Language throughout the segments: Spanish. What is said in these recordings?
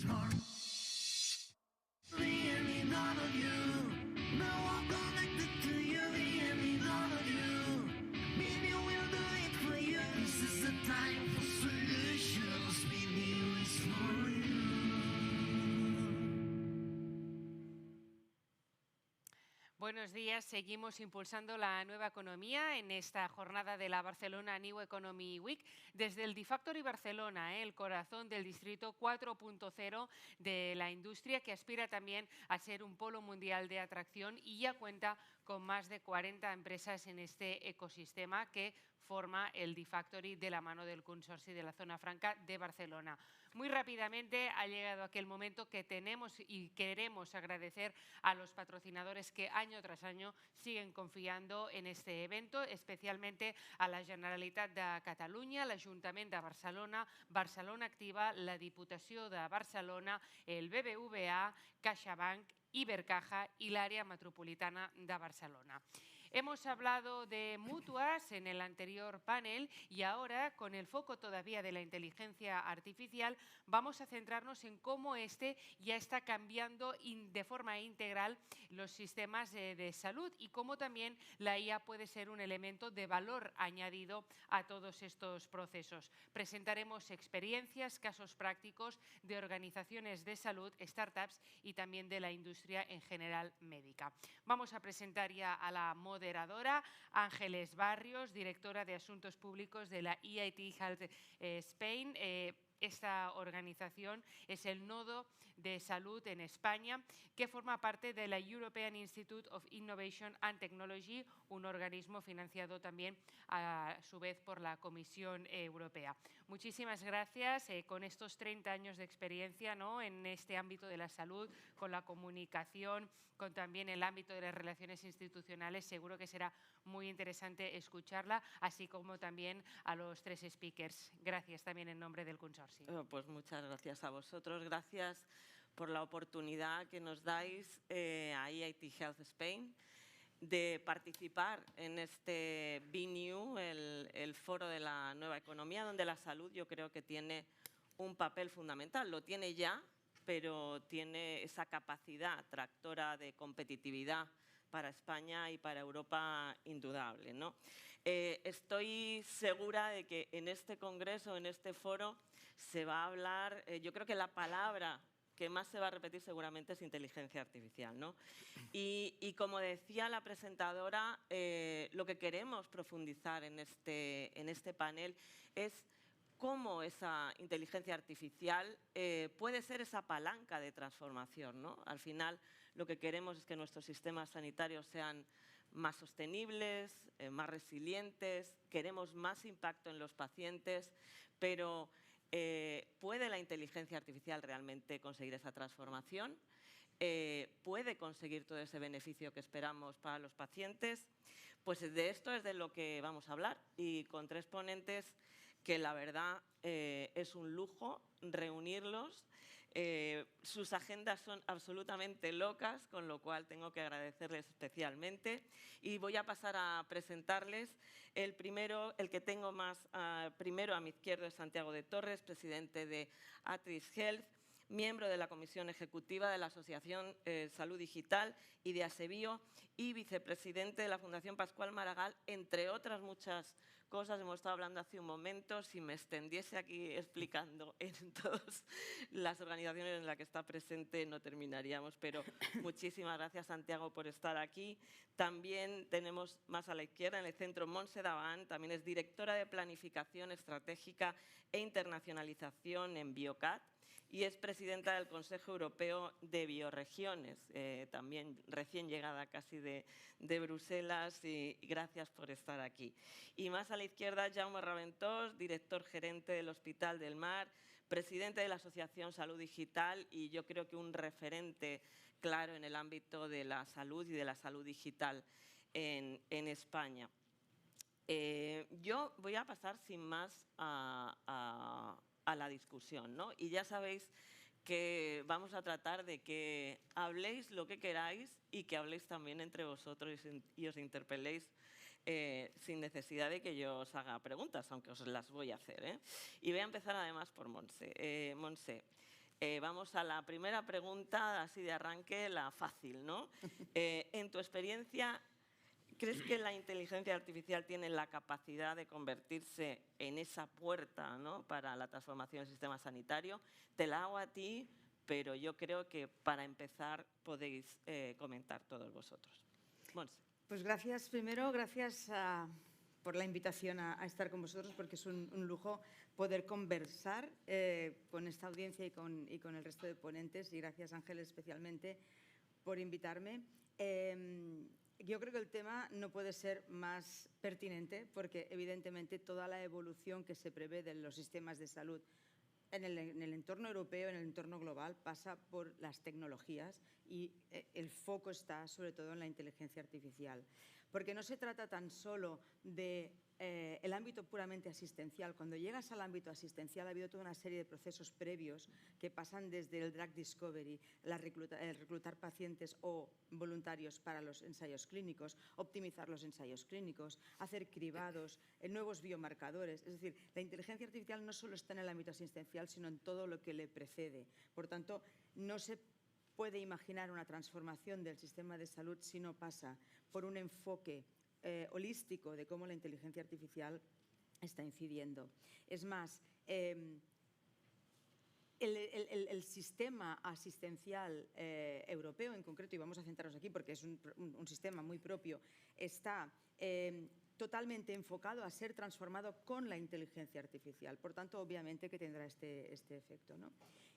his heart. Me and me, none of you. Now I'm connected to you. Me and me, none of you. Maybe we'll do it for you. This is the time for solutions. Maybe it's for you. Buenos días. Seguimos impulsando la nueva economía en esta jornada de la Barcelona New Economy Week desde el D-Factory Barcelona, el corazón del distrito 4.0 de la industria, que aspira también a ser un polo mundial de atracción y ya cuenta con más de 40 empresas en este ecosistema que forma el D-Factory de la mano del Consorci de la Zona Franca de Barcelona. Muy rápidamente ha llegado aquel momento que tenemos y queremos agradecer a los patrocinadores que año tras año siguen confiando en este evento, especialmente a la Generalitat de Catalunya, l'Ajuntament de Barcelona, Barcelona Activa, la Diputació de Barcelona, el BBVA, CaixaBank, Ibercaja y la área metropolitana de Barcelona. Hemos hablado de mutuas en el anterior panel y ahora, con el foco todavía de la inteligencia artificial, vamos a centrarnos en cómo este ya está cambiando de forma integral los sistemas de salud y cómo también la IA puede ser un elemento de valor añadido a todos estos procesos. Presentaremos experiencias, casos prácticos de organizaciones de salud, startups y también de la industria en general médica. Vamos a presentar ya a la moderadora Ángeles Barrios, directora de Asuntos Públicos de la EIT Health Spain. Esta organización es el nodo de salud en España que forma parte de la European Institute of Innovation and Technology, un organismo financiado también a su vez por la Comisión Europea. Muchísimas gracias. Con estos 30 años de experiencia, ¿no?, en este ámbito de la salud, con la comunicación, con también el ámbito de las relaciones institucionales, seguro que será muy interesante escucharla, así como también a los tres speakers. Gracias también en nombre del consorcio. Pues muchas gracias a vosotros. Gracias por la oportunidad que nos dais a EIT Health Spain de participar en este BNew, el foro de la nueva economía, donde la salud yo creo que tiene un papel fundamental. Lo tiene ya, pero tiene esa capacidad tractora de competitividad para España y para Europa indudable, ¿no? Estoy segura de que en este congreso, en este foro, se va a hablar, yo creo que la palabra que más se va a repetir seguramente es inteligencia artificial, ¿no? Y como decía la presentadora, lo que queremos profundizar en este panel es cómo esa inteligencia artificial puede ser esa palanca de transformación, ¿no? Al final, lo que queremos es que nuestros sistemas sanitarios sean más sostenibles, más resilientes, queremos más impacto en los pacientes, pero ¿puede la inteligencia artificial realmente conseguir esa transformación? ¿Puede conseguir todo ese beneficio que esperamos para los pacientes? Pues de esto es de lo que vamos a hablar y con tres ponentes que la verdad es un lujo reunirlos. Sus agendas son absolutamente locas, con lo cual tengo que agradecerles especialmente. Y voy a pasar a presentarles. El primero, el que tengo más primero a mi izquierda es Santiago de Torres, presidente de Atris Health, miembro de la Comisión Ejecutiva de la Asociación Salud Digital y de Asebio y vicepresidente de la Fundación Pascual Maragall, entre otras muchas cosas. Hemos estado hablando hace un momento, si me extendiese aquí explicando en todas las organizaciones en las que está presente no terminaríamos, pero muchísimas gracias, Santiago, por estar aquí. También tenemos más a la izquierda, en el centro, Montse Davant, también es directora de Planificación Estratégica e Internacionalización en Biocat y es presidenta del Consejo Europeo de Bioregiones, también recién llegada casi de Bruselas, y gracias por estar aquí. Y más a la izquierda, Jaume Raventós, director gerente del Hospital del Mar, presidente de la Asociación Salud Digital y yo creo que un referente claro en el ámbito de la salud y de la salud digital en España. Yo voy a pasar sin más a la discusión, ¿no? Y ya sabéis que vamos a tratar de que habléis lo que queráis y que habléis también entre vosotros y os interpeléis sin necesidad de que yo os haga preguntas, aunque os las voy a hacer, ¿eh? Y voy a empezar además por Montse. Montse, Vamos a la primera pregunta, así de arranque, la fácil, ¿no? En tu experiencia, ¿crees que la inteligencia artificial tiene la capacidad de convertirse en esa puerta, ¿no?, para la transformación del sistema sanitario? Te la hago a ti, pero yo creo que para empezar podéis comentar todos vosotros. Montse. Pues gracias, primero, gracias por la invitación a estar con vosotros, porque es un lujo poder conversar con esta audiencia y con el resto de ponentes. Y gracias, Ángel, especialmente por invitarme. Yo creo que el tema no puede ser más pertinente, porque evidentemente toda la evolución que se prevé de los sistemas de salud en el entorno europeo, en el entorno global, pasa por las tecnologías, y el foco está sobre todo en la inteligencia artificial. Porque no se trata tan solo del ámbito puramente asistencial. Cuando llegas al ámbito asistencial ha habido toda una serie de procesos previos que pasan desde el drug discovery, el reclutar pacientes o voluntarios para los ensayos clínicos, optimizar los ensayos clínicos, hacer cribados, nuevos biomarcadores. Es decir, la inteligencia artificial no solo está en el ámbito asistencial, sino en todo lo que le precede. Por tanto, no se puede imaginar una transformación del sistema de salud si no pasa por un enfoque holístico de cómo la inteligencia artificial está incidiendo. Es más, el sistema asistencial europeo en concreto, y vamos a centrarnos aquí porque es un sistema muy propio, está totalmente enfocado a ser transformado con la inteligencia artificial. Por tanto, obviamente que tendrá este efecto, ¿no?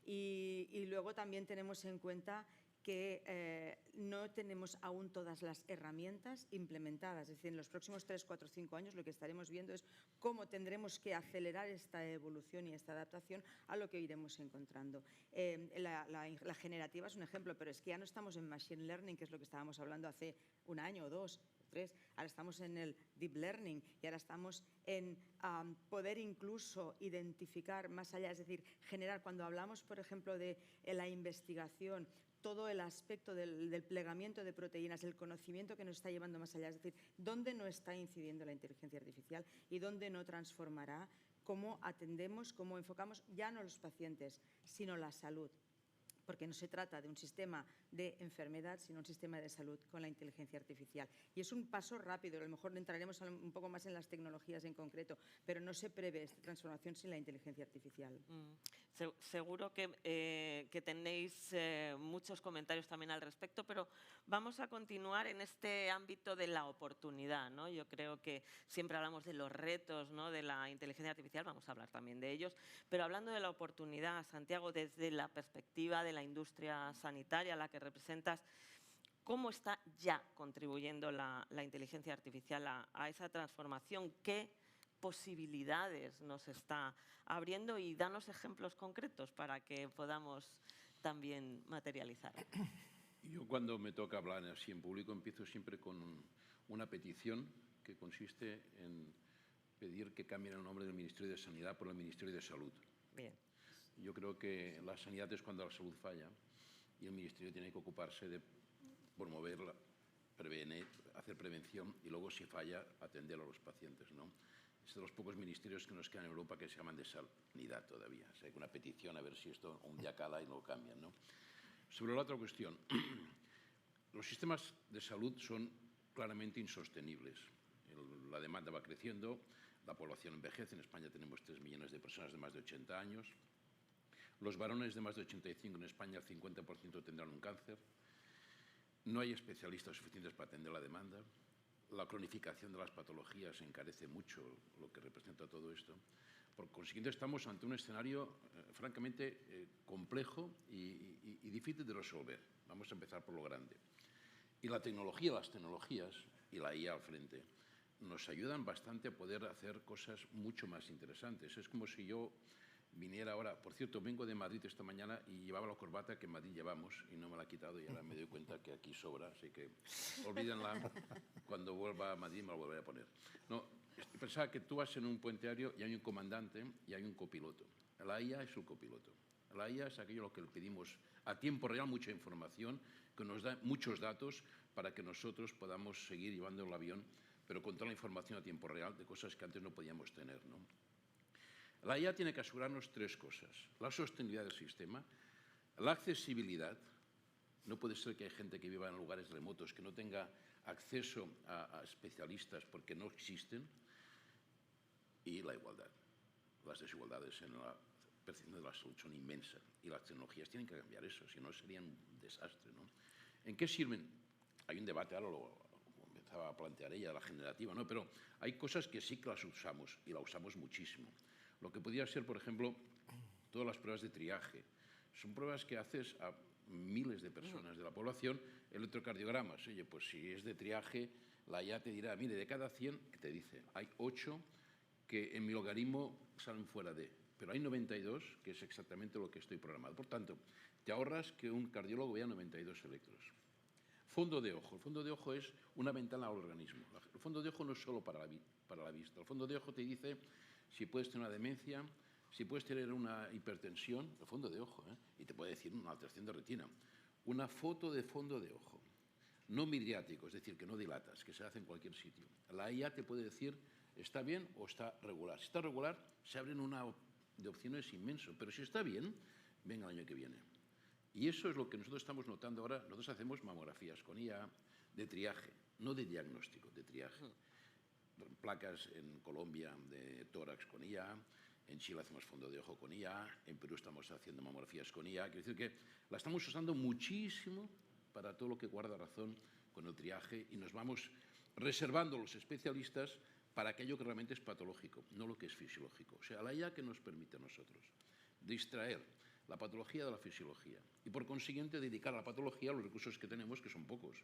Y luego también tenemos en cuenta que no tenemos aún todas las herramientas implementadas. Es decir, en los próximos 3, 4, 5 años lo que estaremos viendo es cómo tendremos que acelerar esta evolución y esta adaptación a lo que iremos encontrando. La generativa es un ejemplo, pero es que ya no estamos en Machine Learning, que es lo que estábamos hablando hace un año o 2. Ahora estamos en el Deep Learning y ahora estamos en poder incluso identificar más allá, es decir, generar, cuando hablamos, por ejemplo, de la investigación, todo el aspecto del plegamiento de proteínas, el conocimiento que nos está llevando más allá, es decir, dónde no está incidiendo la inteligencia artificial y dónde no transformará cómo atendemos, cómo enfocamos ya no los pacientes, sino la salud. Porque no se trata de un sistema de enfermedad, sino un sistema de salud con la inteligencia artificial. Y es un paso rápido, a lo mejor entraremos un poco más en las tecnologías en concreto, pero no se prevé esta transformación sin la inteligencia artificial. Seguro que tenéis muchos comentarios también al respecto, pero vamos a continuar en este ámbito de la oportunidad, ¿no? Yo creo que siempre hablamos de los retos, ¿no?, de la inteligencia artificial, vamos a hablar también de ellos, pero hablando de la oportunidad, Santiago, desde la perspectiva de la industria sanitaria, la que representas, ¿cómo está ya contribuyendo la inteligencia artificial a esa transformación? ¿Qué posibilidades nos está abriendo? Y danos ejemplos concretos para que podamos también materializar. Yo, cuando me toca hablar así en público, empiezo siempre con una petición que consiste en pedir que cambien el nombre del Ministerio de Sanidad por el Ministerio de Salud. Bien. Yo creo que la sanidad es cuando la salud falla y el Ministerio tiene que ocuparse de promoverla, prevenir, hacer prevención y luego, si falla, atender a los pacientes, ¿no? Es de los pocos ministerios que nos quedan en Europa que se llaman de sanidad todavía. O sea, hay una petición a ver si esto un día cala y lo cambian, ¿no? Sobre la otra cuestión, los sistemas de salud son claramente insostenibles. La demanda va creciendo, la población envejece. En España tenemos 3 millones de personas de más de 80 años. Los varones de más de 85 en España, el 50% tendrán un cáncer. No hay especialistas suficientes para atender la demanda. La cronificación de las patologías encarece mucho lo que representa todo esto. Por consiguiente, estamos ante un escenario francamente complejo y difícil de resolver. Vamos a empezar por lo grande. Y la tecnología, las tecnologías y la IA al frente nos ayudan bastante a poder hacer cosas mucho más interesantes. Es como si yo viniera ahora, por cierto, vengo de Madrid esta mañana y llevaba la corbata que en Madrid llevamos y no me la he quitado, y ahora me doy cuenta que aquí sobra, así que olvídenla, cuando vuelva a Madrid me la volveré a poner. No, pensaba que tú vas en un puente aéreo y hay un comandante y hay un copiloto. La IA es el copiloto. La IA es aquello a lo que le pedimos a tiempo real mucha información, que nos da muchos datos para que nosotros podamos seguir llevando el avión, pero con toda la información a tiempo real de cosas que antes no podíamos tener, ¿no? La IA tiene que asegurarnos 3 cosas. La sostenibilidad del sistema. La accesibilidad, no puede ser que hay gente que viva en lugares remotos, que no tenga acceso a especialistas porque no existen, y la igualdad. Las desigualdades en la percepción de la salud son inmensas y las tecnologías tienen que cambiar eso, si no sería un desastre, ¿no? ¿En qué sirven? Hay un debate, ahora lo empezaba a plantear ella, la generativa, ¿no? Pero hay cosas que sí que las usamos y la usamos muchísimo. Lo que podría ser, por ejemplo, todas las pruebas de triaje. Son pruebas que haces a miles de personas de la población, electrocardiogramas. Oye, pues si es de triaje, la IA te dirá, mire, de cada 100, que te dice, hay 8 que en mi logaritmo salen fuera de, pero hay 92 que es exactamente lo que estoy programado. Por tanto, te ahorras que un cardiólogo vea 92 electros. Fondo de ojo. El fondo de ojo es una ventana al organismo. El fondo de ojo no es solo para la vista. El fondo de ojo te dice si puedes tener una demencia, si puedes tener una hipertensión, el fondo de ojo, y te puede decir una alteración de retina. Una foto de fondo de ojo, no midriático, es decir, que no dilatas, que se hace en cualquier sitio. La IA te puede decir está bien o está regular. Si está regular, se abren una de opciones inmenso, pero si está bien, venga el año que viene. Y eso es lo que nosotros estamos notando ahora. Nosotros hacemos mamografías con IA de triaje, no de diagnóstico, de triaje. Placas en Colombia de tórax con IA, en Chile hacemos fondo de ojo con IA, en Perú estamos haciendo mamografías con IA. Quiere decir que la estamos usando muchísimo para todo lo que guarda razón con el triaje y nos vamos reservando los especialistas para aquello que realmente es patológico, no lo que es fisiológico. O sea, la IA que nos permite a nosotros distraer la patología de la fisiología y, por consiguiente, dedicar a la patología los recursos que tenemos, que son pocos,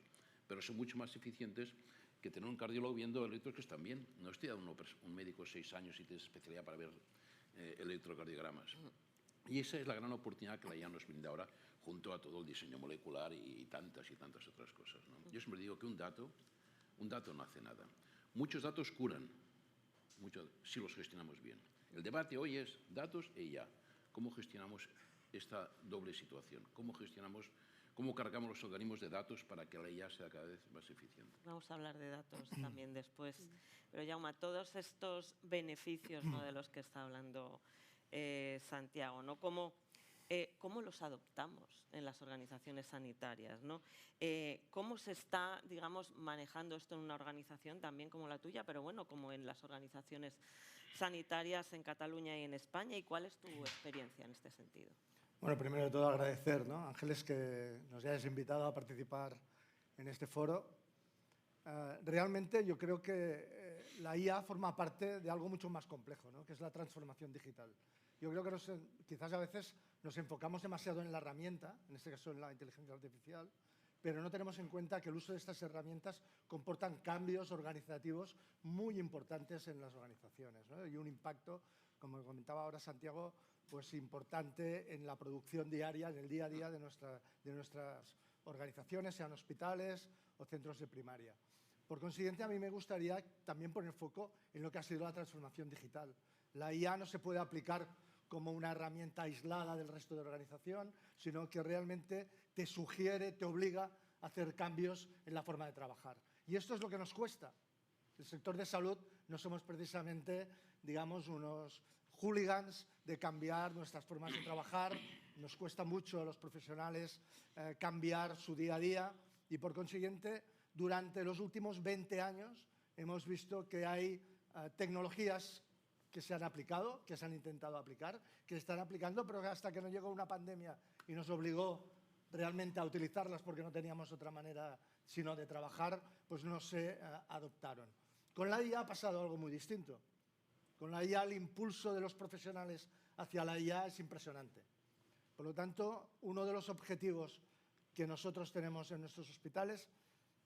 pero son mucho más eficientes que tener un cardiólogo viendo electros que están bien. No estoy dando un médico 6 años y tienes especialidad para ver electrocardiogramas. Y esa es la gran oportunidad que la IA nos brinda ahora, junto a todo el diseño molecular y tantas otras cosas, ¿no? Yo siempre digo que un dato no hace nada. Muchos datos curan, si los gestionamos bien. El debate hoy es datos e IA. ¿Cómo gestionamos esta doble situación? ¿Cómo cargamos los organismos de datos para que la IA sea cada vez más eficiente? Vamos a hablar de datos también después. Pero, Jaume, todos estos beneficios, ¿no?, de los que está hablando Santiago, ¿no? ¿Cómo los adoptamos en las organizaciones sanitarias, ¿no? ¿Cómo se está, digamos, manejando esto en una organización también como la tuya, pero bueno, como en las organizaciones sanitarias en Cataluña y en España? ¿Y cuál es tu experiencia en este sentido? Bueno, primero de todo agradecer, ¿no, Ángeles, que nos hayas invitado a participar en este foro. Realmente yo creo que la IA forma parte de algo mucho más complejo, ¿no?, que es la transformación digital. Yo creo que quizás a veces nos enfocamos demasiado en la herramienta, en este caso en la inteligencia artificial, pero no tenemos en cuenta que el uso de estas herramientas comportan cambios organizativos muy importantes en las organizaciones, ¿no?, y un impacto, como comentaba ahora Santiago, pues importante en la producción diaria, en el día a día de nuestras organizaciones, sean hospitales o centros de primaria. Por consiguiente, a mí me gustaría también poner foco en lo que ha sido la transformación digital. La IA no se puede aplicar como una herramienta aislada del resto de la organización, sino que realmente te sugiere, te obliga a hacer cambios en la forma de trabajar. Y esto es lo que nos cuesta. El sector de salud no somos precisamente, digamos, unos hooligans de cambiar nuestras formas de trabajar. Nos cuesta mucho a los profesionales cambiar su día a día y, por consiguiente, durante los últimos 20 años hemos visto que hay tecnologías que se han aplicado, que se han intentado aplicar, que se están aplicando, pero que hasta que no llegó una pandemia y nos obligó realmente a utilizarlas porque no teníamos otra manera sino de trabajar, pues no se adoptaron. Con la IA ha pasado algo muy distinto. Con la IA el impulso de los profesionales hacia la IA es impresionante. Por lo tanto, uno de los objetivos que nosotros tenemos en nuestros hospitales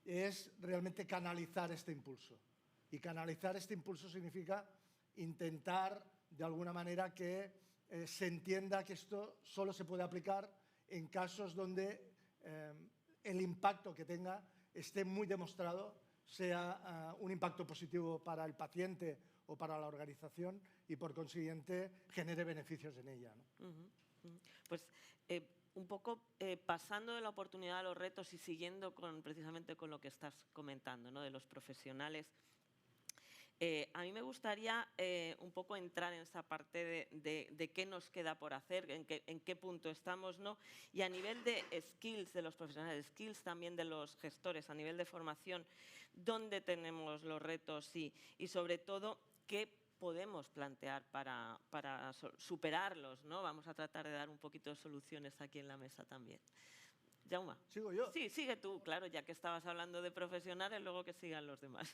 es realmente canalizar este impulso. Y canalizar este impulso significa intentar, de alguna manera, que se entienda que esto solo se puede aplicar en casos donde el impacto que tenga esté muy demostrado, sea un impacto positivo para el paciente o para la organización y, por consiguiente, genere beneficios en ella, ¿no? Pues un poco pasando de la oportunidad a los retos y siguiendo precisamente con lo que estás comentando, ¿no?, de los profesionales. A mí me gustaría un poco entrar en esa parte de qué nos queda por hacer, en qué punto estamos, ¿no? Y a nivel de skills de los profesionales, skills también de los gestores, a nivel de formación, dónde tenemos los retos y sobre todo, qué podemos plantear para superarlos, ¿no? Vamos a tratar de dar un poquito de soluciones aquí en la mesa también. Jaume. ¿Sigo yo? Sí, sigue tú, claro, ya que estabas hablando de profesionales, luego que sigan los demás.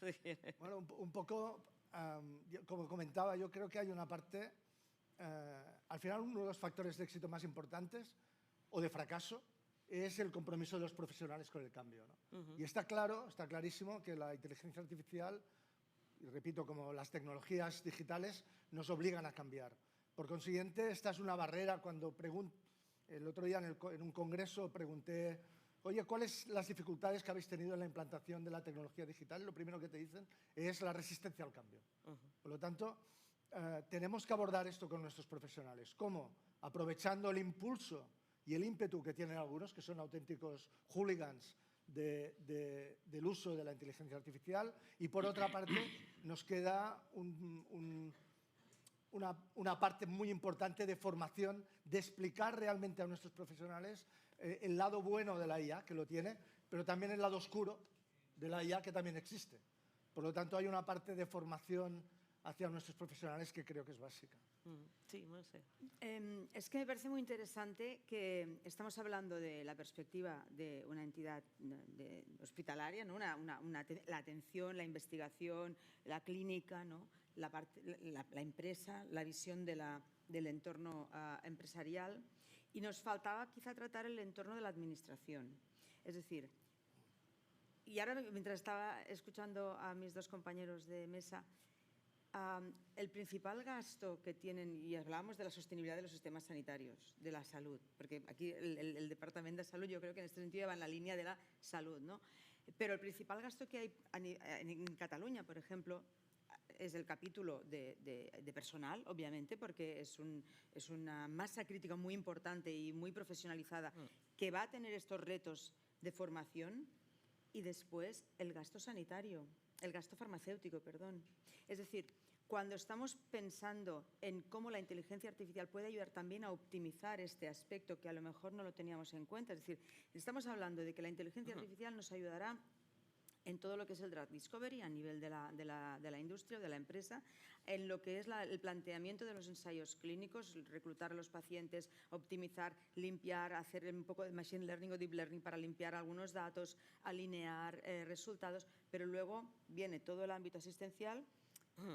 Bueno, un poco, como comentaba, yo creo que hay una parte, al final uno de los factores de éxito más importantes o de fracaso es el compromiso de los profesionales con el cambio, ¿no? Y está claro, está clarísimo que la inteligencia artificial, y repito, como las tecnologías digitales, nos obligan a cambiar. Por consiguiente, esta es una barrera. Cuando el otro día en un congreso pregunté, oye, ¿cuáles las dificultades que habéis tenido en la implantación de la tecnología digital? Lo primero que te dicen es la resistencia al cambio. Por lo tanto, tenemos que abordar esto con nuestros profesionales. ¿Cómo? Aprovechando el impulso y el ímpetu que tienen algunos, que son auténticos hooligans del uso de la inteligencia artificial, y por otra parte nos queda una parte muy importante de formación, de explicar realmente a nuestros profesionales el lado bueno de la IA, que lo tiene, pero también el lado oscuro de la IA, que también existe. Por lo tanto, hay una parte de formación hacia nuestros profesionales que creo que es básica. Sí, no sé. Es que me parece muy interesante que estamos hablando de la perspectiva de una entidad hospitalaria, ¿no? La atención, la investigación, la clínica, ¿no? La empresa, la visión del entorno empresarial, y nos faltaba quizá tratar el entorno de la administración. Es decir, y ahora mientras estaba escuchando a mis dos compañeros de mesa, el principal gasto que tienen, y hablábamos de la sostenibilidad de los sistemas sanitarios, de la salud, porque aquí el Departamento de Salud yo creo que en este sentido va en la línea de la salud, ¿no? Pero el principal gasto que hay en Cataluña, por ejemplo, es el capítulo de personal, obviamente, porque es una masa crítica muy importante y muy profesionalizada que va a tener estos retos de formación, y después el gasto sanitario, el gasto farmacéutico, perdón. Es decir, cuando estamos pensando en cómo la inteligencia artificial puede ayudar también a optimizar este aspecto que a lo mejor no lo teníamos en cuenta, es decir, estamos hablando de que la inteligencia artificial nos ayudará en todo lo que es el drug discovery a nivel de la industria o de la empresa, en lo que es el planteamiento de los ensayos clínicos, reclutar a los pacientes, optimizar, limpiar, hacer un poco de machine learning o deep learning para limpiar algunos datos, alinear resultados, pero luego viene todo el ámbito asistencial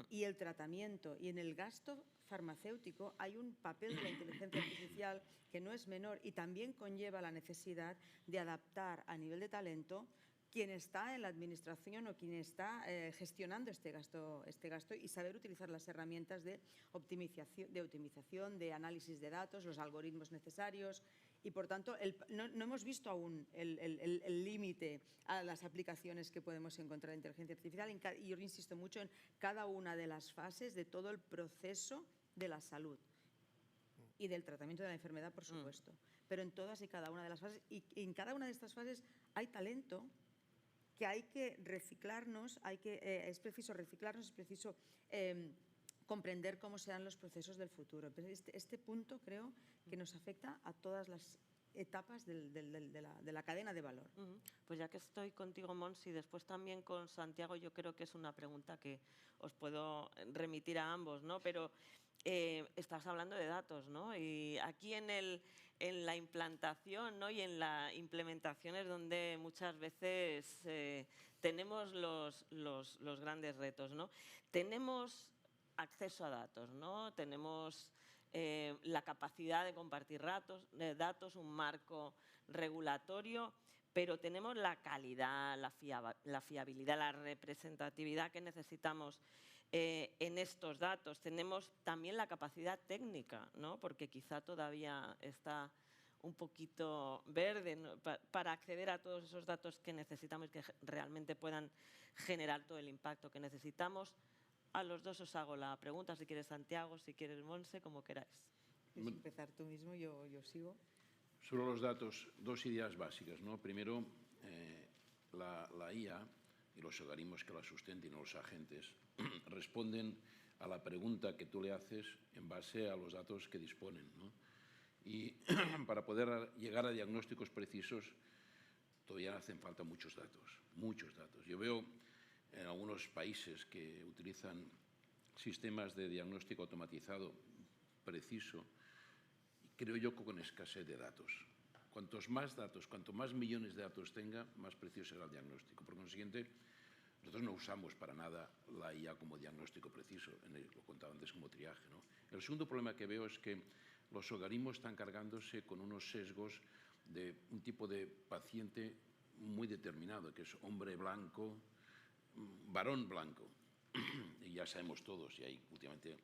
y el tratamiento. Y en el gasto farmacéutico hay un papel de la inteligencia artificial que no es menor y también conlleva la necesidad de adaptar a nivel de talento quien está en la administración o quien está gestionando este gasto y saber utilizar las herramientas de optimización, de análisis de datos, los algoritmos necesarios. Y, por tanto, no hemos visto aún el límite a las aplicaciones que podemos encontrar en inteligencia artificial. Y yo insisto mucho en cada una de las fases de todo el proceso de la salud y del tratamiento de la enfermedad, por supuesto. Pero en todas y cada una de las fases. Y en cada una de estas fases hay talento que hay que reciclarnos, es preciso reciclarnos, es preciso comprender cómo serán los procesos del futuro. Pero este punto creo que nos afecta a todas las etapas de la cadena de valor. Pues ya que estoy contigo, Monsi, después también con Santiago, yo creo que es una pregunta que os puedo remitir a ambos, ¿no? Pero estás hablando de datos, ¿no? Y aquí en la implantación, ¿no? Y en la implementación es donde muchas veces tenemos los grandes retos, ¿no? Tenemos acceso a datos, ¿no? Tenemos la capacidad de compartir datos, un marco regulatorio, pero tenemos la calidad, la fiabilidad, la representatividad que necesitamos en estos datos. Tenemos también la capacidad técnica, ¿no? Porque quizá todavía está un poquito verde, ¿no? Para acceder a todos esos datos que necesitamos y que realmente puedan generar todo el impacto que necesitamos. A los dos os hago la pregunta, si quieres Santiago, si quieres Monse, como queráis. ¿Quieres empezar tú mismo? Yo sigo. Sobre los datos, dos ideas básicas, ¿no? Primero, la IA y los organismos que la sustenten o los agentes responden a la pregunta que tú le haces en base a los datos que disponen, ¿no? Y para poder llegar a diagnósticos precisos todavía hacen falta muchos datos, muchos datos. Yo veo en algunos países que utilizan sistemas de diagnóstico automatizado preciso, creo yo que con escasez de datos. Cuantos más datos, cuanto más millones de datos tenga, más preciso será el diagnóstico. Por consiguiente, nosotros no usamos para nada la IA como diagnóstico preciso, lo contaba antes como triaje, ¿no? El segundo problema que veo es que los organismos están cargándose con unos sesgos de un tipo de paciente muy determinado, que es hombre blanco, varón blanco. Y ya sabemos todos, y hay últimamente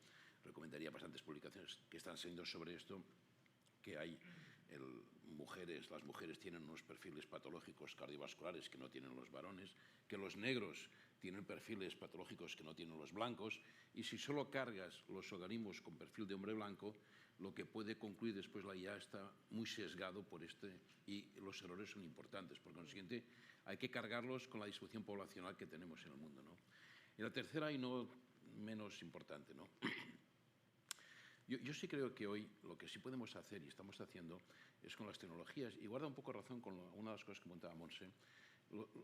recomendaría bastantes publicaciones que están saliendo sobre esto, que hay las mujeres tienen unos perfiles patológicos cardiovasculares que no tienen los varones, que los negros tienen perfiles patológicos que no tienen los blancos, y si solo cargas los organismos con perfil de hombre blanco, lo que puede concluir después la IA está muy sesgado por y los errores son importantes. Por consiguiente, hay que cargarlos con la distribución poblacional que tenemos en el mundo, ¿no? Y la tercera, y no menos importante, ¿no? Yo sí creo que hoy lo que sí podemos hacer y estamos haciendo es con las tecnologías, y guarda un poco razón con una de las cosas que comentaba Montse.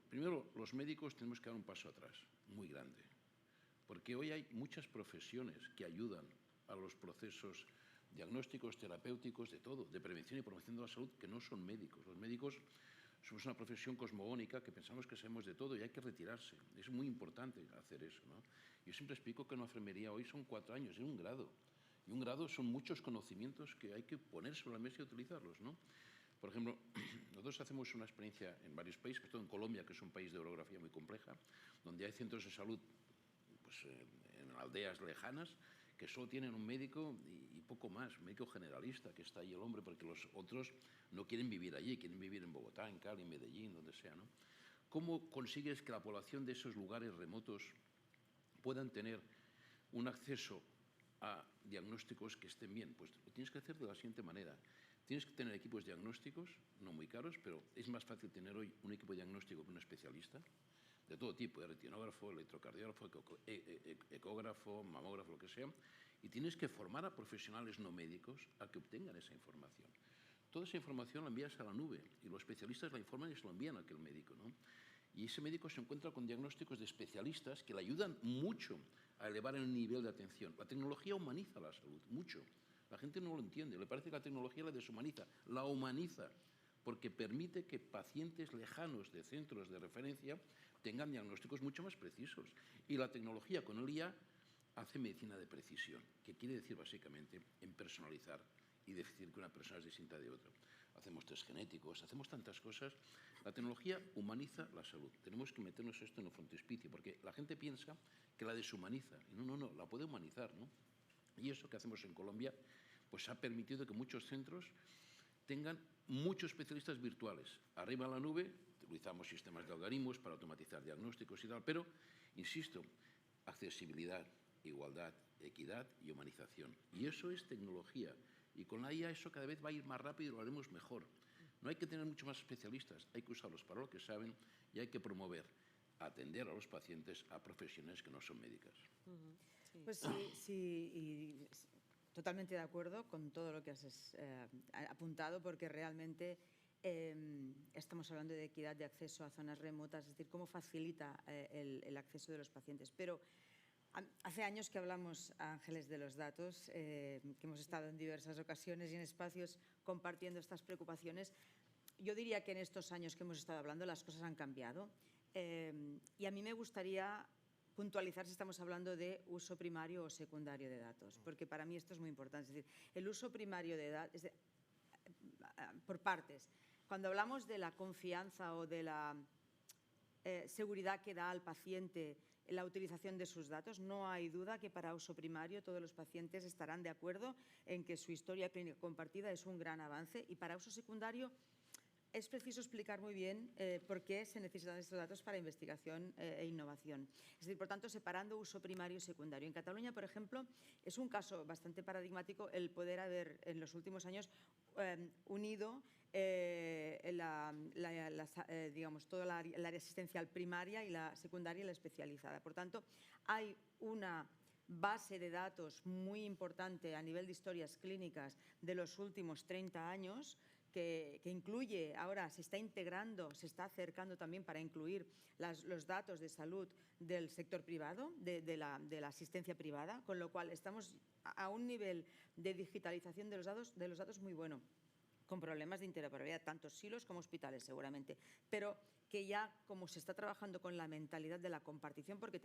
Primero, los médicos tenemos que dar un paso atrás, muy grande, porque hoy hay muchas profesiones que ayudan a los procesos diagnósticos, terapéuticos, de todo, de prevención y promoción de la salud, que no son médicos. Los médicos somos una profesión cosmogónica que pensamos que sabemos de todo y hay que retirarse. Es muy importante hacer eso, ¿no? Yo siempre explico que una enfermería hoy son 4 años, es un grado. Y un grado son muchos conocimientos que hay que poner sobre la mesa y utilizarlos, ¿no? Por ejemplo, nosotros hacemos una experiencia en varios países, sobre todo en Colombia, que es un país de orografía muy compleja, donde hay centros de salud pues, en aldeas lejanas que solo tienen un médico y poco más, un médico generalista, que está ahí el hombre, porque los otros no quieren vivir allí, quieren vivir en Bogotá, en Cali, en Medellín, donde sea, ¿no? ¿Cómo consigues que la población de esos lugares remotos puedan tener un acceso a diagnósticos que estén bien? Pues lo tienes que hacer de la siguiente manera. Tienes que tener equipos diagnósticos, no muy caros, pero es más fácil tener hoy un equipo diagnóstico que un especialista, de todo tipo, de retinógrafo, electrocardiógrafo, ecógrafo, mamógrafo, lo que sea, y tienes que formar a profesionales no médicos a que obtengan esa información. Toda esa información la envías a la nube y los especialistas la informan y se lo envían a aquel médico, ¿no? Y ese médico se encuentra con diagnósticos de especialistas que le ayudan mucho a elevar el nivel de atención. La tecnología humaniza la salud, mucho. La gente no lo entiende, le parece que la tecnología la deshumaniza, la humaniza, porque permite que pacientes lejanos de centros de referencia tengan diagnósticos mucho más precisos. Y la tecnología con el IA hace medicina de precisión, que quiere decir básicamente en personalizar y decir que una persona es distinta de otra. Hacemos test genéticos, hacemos tantas cosas. La tecnología humaniza la salud. Tenemos que meternos esto en el frontispicio, porque la gente piensa que la deshumaniza. Y no, la puede humanizar, ¿no? Y eso que hacemos en Colombia, pues ha permitido que muchos centros tengan muchos especialistas virtuales. Arriba en la nube utilizamos sistemas de algoritmos para automatizar diagnósticos y tal, pero, insisto, accesibilidad, igualdad, equidad y humanización. Y eso es tecnología. Y con la IA eso cada vez va a ir más rápido y lo haremos mejor. No hay que tener mucho más especialistas, hay que usarlos para lo que saben y hay que promover, atender a los pacientes a profesiones que no son médicas. Pues sí, y totalmente de acuerdo con todo lo que has apuntado, porque realmente estamos hablando de equidad de acceso a zonas remotas, es decir, cómo facilita el acceso de los pacientes. Pero hace años que hablamos, Ángeles, de los datos, que hemos estado en diversas ocasiones y en espacios compartiendo estas preocupaciones. Yo diría que en estos años que hemos estado hablando las cosas han cambiado y a mí me gustaría puntualizar si estamos hablando de uso primario o secundario de datos, porque para mí esto es muy importante. Es decir, el uso primario de datos, por partes. Cuando hablamos de la confianza o de la seguridad que da al paciente la utilización de sus datos, no hay duda que para uso primario todos los pacientes estarán de acuerdo en que su historia clínica compartida es un gran avance, y para uso secundario es preciso explicar muy bien por qué se necesitan estos datos para investigación e innovación. Es decir, por tanto, separando uso primario y secundario. En Cataluña, por ejemplo, es un caso bastante paradigmático el poder haber en los últimos años unido digamos, toda el área asistencial primaria y la secundaria y la especializada. Por tanto, hay una base de datos muy importante a nivel de historias clínicas de los últimos 30 años que incluye, ahora se está integrando, se está acercando también para incluir los datos de salud del sector privado, de la asistencia privada, con lo cual estamos a un nivel de digitalización de los datos muy bueno, con problemas de interoperabilidad, tanto silos como hospitales seguramente, pero que ya como se está trabajando con la mentalidad de la compartición, porque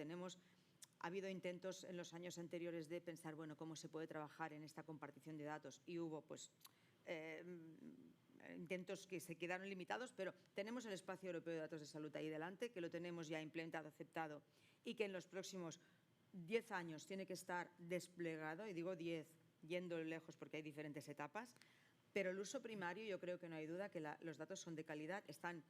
ha habido intentos en los años anteriores de pensar, bueno, cómo se puede trabajar en esta compartición de datos y hubo pues intentos que se quedaron limitados, pero tenemos el Espacio Europeo de Datos de Salud ahí delante, que lo tenemos ya implementado, aceptado y que en los próximos 10 años tiene que estar desplegado, y digo 10 yendo lejos porque hay diferentes etapas, pero el uso primario yo creo que no hay duda que los datos son de calidad, están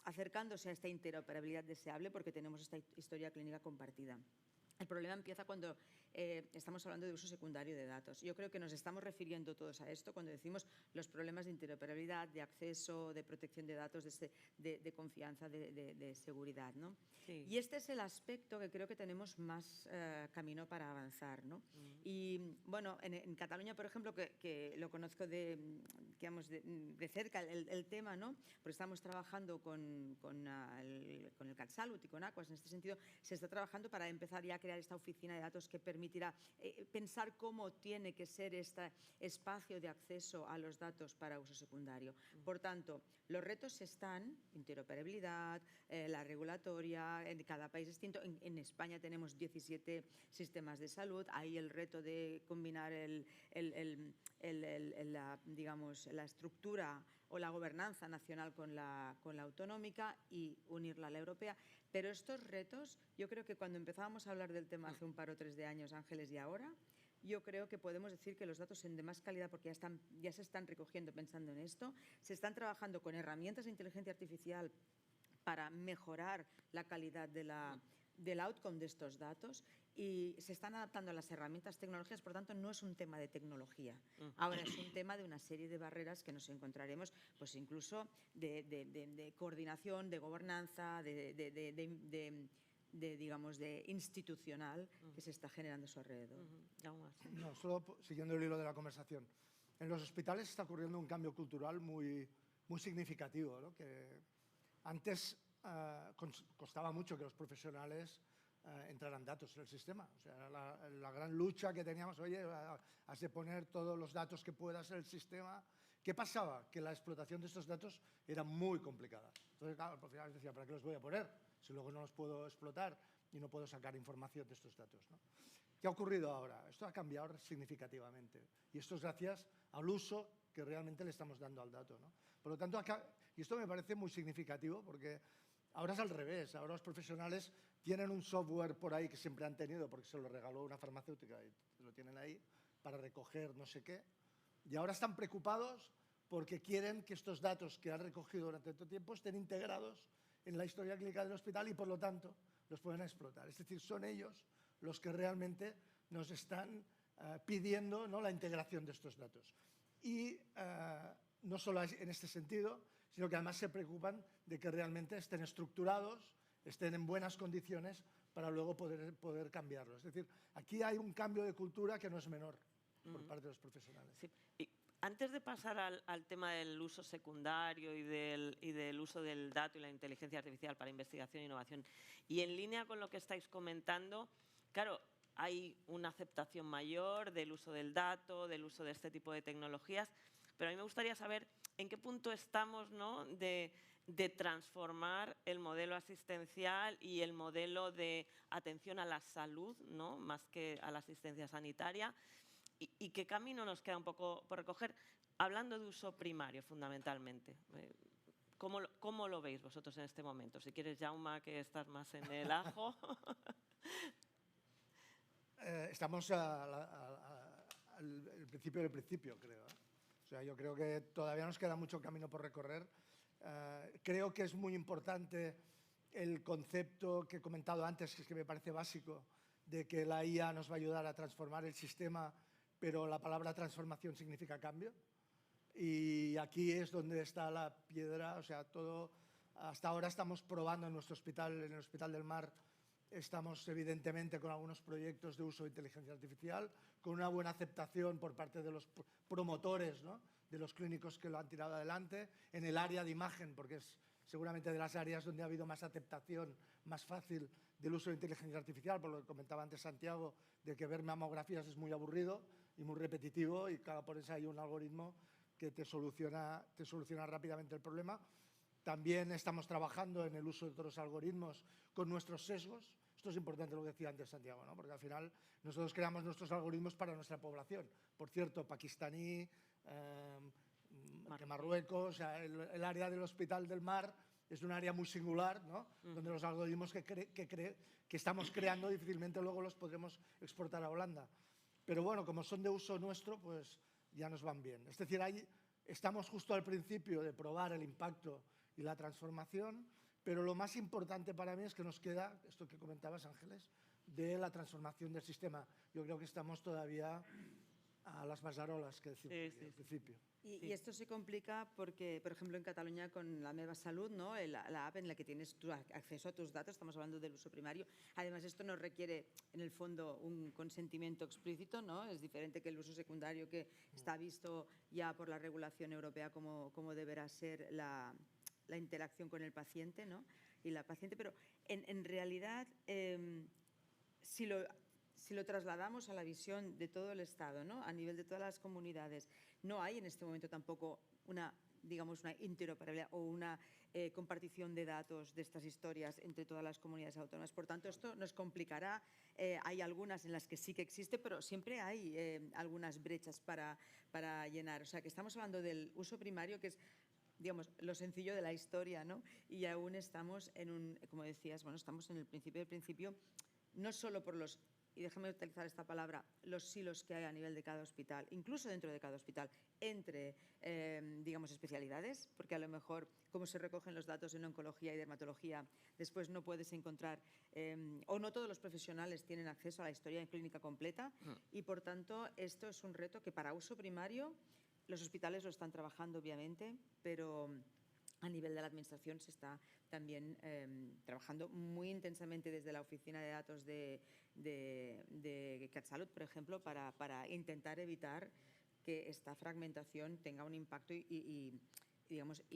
acercándose a esta interoperabilidad deseable porque tenemos esta historia clínica compartida. El problema empieza cuando estamos hablando de uso secundario de datos. Yo creo que nos estamos refiriendo todos a esto cuando decimos los problemas de interoperabilidad, de acceso, de protección de datos, de confianza, de seguridad, ¿no? Sí. Y este es el aspecto que creo que tenemos más camino para avanzar, ¿no? Y bueno, en Cataluña, por ejemplo, que lo conozco digamos, de cerca el tema, ¿no? Porque estamos trabajando con el CatSalut y con Aquas. En este sentido, se está trabajando para empezar ya a crear esta oficina de datos que permitirá pensar cómo tiene que ser este espacio de acceso a los datos para uso secundario. Por tanto, los retos están, interoperabilidad, la regulatoria, en cada país distinto. En España tenemos 17 sistemas de salud, ahí el reto de combinar digamos, la estructura o la gobernanza nacional con la autonómica y unirla a la europea. Pero estos retos, yo creo que cuando empezábamos a hablar del tema hace un par o 3 de años, Ángeles, y ahora, yo creo que podemos decir que los datos son de más calidad porque ya se están recogiendo pensando en esto, se están trabajando con herramientas de inteligencia artificial para mejorar la calidad del outcome de estos datos y se están adaptando a las herramientas tecnológicas, por tanto no es un tema de tecnología. Ahora es un tema de una serie de barreras que nos encontraremos, pues incluso de coordinación, de gobernanza, digamos, de institucional que se está generando a su alrededor. No, solo siguiendo el hilo de la conversación. En los hospitales está ocurriendo un cambio cultural muy significativo, ¿no? Que antes costaba mucho que los profesionales entraran datos en el sistema. O sea, la gran lucha que teníamos, oye, has de poner todos los datos que puedas en el sistema. ¿Qué pasaba? Que la explotación de estos datos era muy complicada. Entonces, claro, el profesional decía, ¿para qué los voy a poner? Si luego no los puedo explotar y no puedo sacar información de estos datos, ¿no? ¿Qué ha ocurrido ahora? Esto ha cambiado significativamente. Y esto es gracias al uso que realmente le estamos dando al dato, ¿no? Por lo tanto, y esto me parece muy significativo porque ahora es al revés. Ahora los profesionales tienen un software por ahí que siempre han tenido porque se lo regaló una farmacéutica y lo tienen ahí para recoger no sé qué. Y ahora están preocupados porque quieren que estos datos que han recogido durante tanto tiempo estén integrados en la historia clínica del hospital y, por lo tanto, los pueden explotar. Es decir, son ellos los que realmente nos están pidiendo, ¿no?, la integración de estos datos. Y no solo en este sentido, sino que además se preocupan de que realmente estén estructurados, estén en buenas condiciones para luego poder cambiarlos. Es decir, aquí hay un cambio de cultura que no es menor por parte de los profesionales. Sí. Y antes de pasar al tema del uso secundario y del uso del dato y la inteligencia artificial para investigación e innovación, y en línea con lo que estáis comentando, claro, hay una aceptación mayor del uso del dato, del uso de este tipo de tecnologías, pero a mí me gustaría saber en qué punto estamos, ¿no?, de transformar el modelo asistencial y el modelo de atención a la salud, ¿no?, más que a la asistencia sanitaria, y qué camino nos queda un poco por recoger, hablando de uso primario fundamentalmente. ¿Cómo lo veis vosotros en este momento? Si quieres, Jaume, que estás más en el ajo. Estamos al principio del principio, creo. O sea, yo creo que todavía nos queda mucho camino por recorrer. Creo que es muy importante el concepto que he comentado antes, que es que me parece básico, de que la IA nos va a ayudar a transformar el sistema, pero la palabra transformación significa cambio. Y aquí es donde está la piedra, o sea, hasta ahora estamos probando en nuestro hospital, en el Hospital del Mar, estamos evidentemente con algunos proyectos de uso de inteligencia artificial, con una buena aceptación por parte de los promotores, ¿no?, de los clínicos que lo han tirado adelante, en el área de imagen, porque es seguramente de las áreas donde ha habido más aceptación, más fácil del uso de inteligencia artificial, por lo que comentaba antes Santiago, de que ver mamografías es muy aburrido y muy repetitivo y cada por eso hay un algoritmo que te soluciona rápidamente el problema. También estamos trabajando en el uso de otros algoritmos con nuestros sesgos. Esto es importante lo que decía antes Santiago, ¿no?, porque al final nosotros creamos nuestros algoritmos para nuestra población. Por cierto, pakistaní, de Marruecos, o sea, el área del Hospital del Mar es un área muy singular, ¿no?, donde los algoritmos que estamos creando difícilmente luego los podremos exportar a Holanda. Pero bueno, como son de uso nuestro, pues ya nos van bien. Es decir, ahí estamos justo al principio de probar el impacto y la transformación, pero lo más importante para mí es que nos queda, esto que comentabas, Ángeles, de la transformación del sistema. Yo creo que estamos todavía a las masarolas, que decimos al principio. Y esto se complica porque, por ejemplo, en Cataluña con la Meva Salud, ¿no?, la app en la que tienes tu acceso a tus datos, estamos hablando del uso primario. Además, esto no requiere, en el fondo, un consentimiento explícito, ¿no? Es diferente que el uso secundario, que está visto ya por la regulación europea como deberá ser la interacción con el paciente, ¿no?, y la paciente. Pero, en realidad, si lo trasladamos a la visión de todo el Estado, ¿no?, a nivel de todas las comunidades, no hay en este momento tampoco una interoperabilidad o una compartición de datos de estas historias entre todas las comunidades autónomas. Por tanto, esto nos complicará. Hay algunas en las que sí que existe, pero siempre hay algunas brechas para llenar. O sea, que estamos hablando del uso primario, que es, digamos, lo sencillo de la historia, ¿no?, y aún estamos como decías, bueno, estamos en el principio del principio, no solo por los, y déjame utilizar esta palabra, los silos que hay a nivel de cada hospital, incluso dentro de cada hospital, entre, digamos, especialidades, porque a lo mejor, como se recogen los datos en oncología y dermatología, después no puedes encontrar, o no todos los profesionales tienen acceso a la historia clínica completa, y por tanto, esto es un reto que para uso primario, los hospitales lo están trabajando, obviamente, pero a nivel de la administración se está también trabajando muy intensamente desde la oficina de datos de CatSalut, por ejemplo, para intentar evitar que esta fragmentación tenga un impacto y